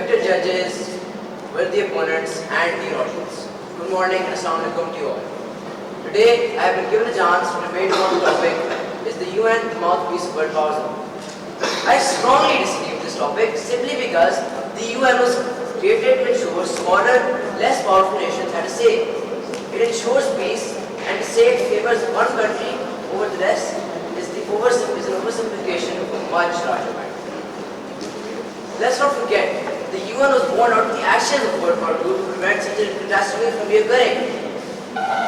respected judges, worthy opponents, and dear audience. Good morning and assalamu alaikum to you all. Today, I have been given a chance to debate on the topic, is the UN the mouthpiece of world powers? I strongly disagree with this topic simply because the UN was created to ensure smaller, less powerful nations had a say. It ensures peace, and to say it favors one country over the rest is an oversimplification of a much larger matter. Let's not forget, the UN was born out of the ashes of World War II to prevent such a catastrophe from reoccurring.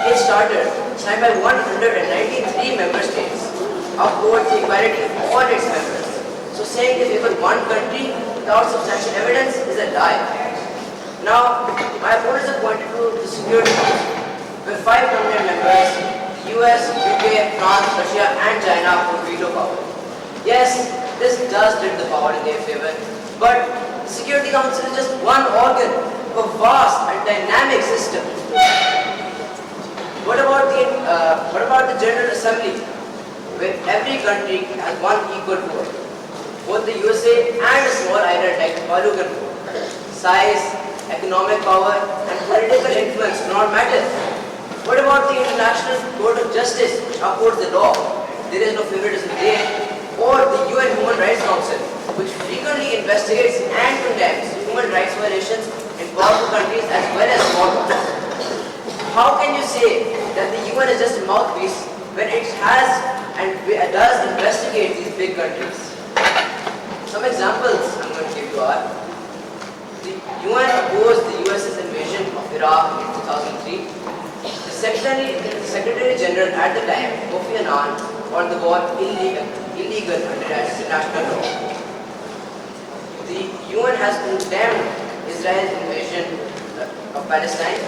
It started signed by 193 member states, upholds the equality of all its members. So saying they favor one country without substantial evidence is a lie. Now, my opponents have pointed to the Security Council, where 5 permanent members, the US, UK, France, Russia and China hold veto power. Yes, this does tilt the power in their favor, but the Security Council is just one organ of a vast and dynamic system. What about the General Assembly, where every country has one equal vote? Both the USA and a small island like Tuvalu can vote. Size, economic power, and political influence do not matter. What about the International Court of Justice, which upholds the law? There is no favoritism there. Or the UN Human Rights Council, which frequently investigates and condemns human rights violations in powerful countries as well as small ones. How can you say that the UN is just a mouthpiece when it has and does investigate these big countries? Some examples I'm going to give you are: the UN opposed the US's invasion of Iraq in 2003. The Secretary General at the time, Kofi Annan, called the war illegal under international law. The UN has condemned Israel's invasion of Palestine.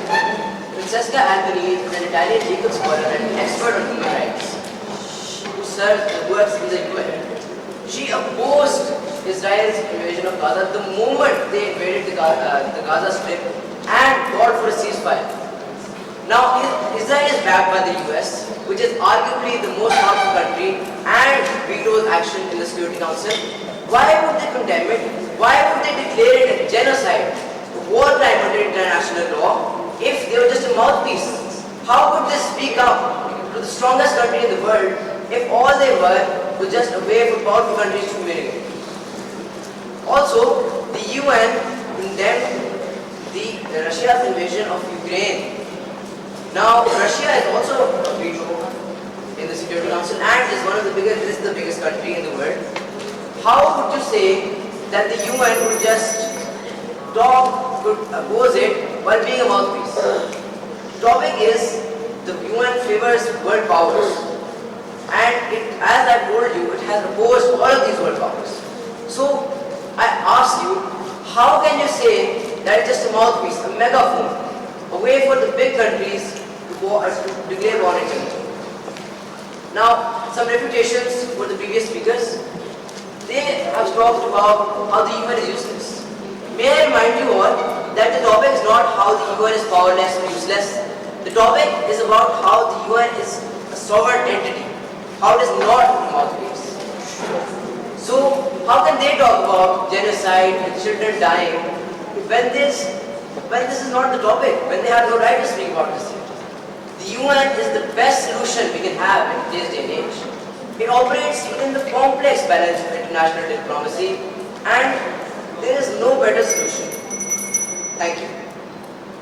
Francesca Albanese is an Italian legal scholar and expert on human rights who works in the UN. She opposed Israel's invasion of Gaza the moment they invaded the Gaza Strip and called for a ceasefire. Now, Israel is backed by the US, which is arguably the most powerful country and vetoes action in the Security Council. Why would they condemn it? Why would they declare it a genocide, a war crime under international law, if they were just a mouthpiece? How could they speak up to the strongest country in the world if all they were was just a way for powerful countries to communicate? Also, the UN condemned Russia's invasion of Ukraine. Now, Russia is also a veto in the Security Council and is the biggest country in the world. How would you say that the UN would just could oppose it while being a mouthpiece? The topic is the UN favors world powers, and as I told you, it has opposed all of these world powers. So, I ask you, how can you say that it's just a mouthpiece, a megaphone, a way for the big countries to declare war on each other? Now, some refutations for the previous speakers. They have talked about how the UN is useless. May I remind you all that the topic is not how the UN is powerless or useless. The topic is about how the UN is a sovereign entity, how it is not a mouthpiece. So, how can they talk about genocide and children dying when this is not the topic, when they have no right to speak about this? The UN is the best solution we can have in today's day and age. It operates within the complex balance of international diplomacy, and there is no better solution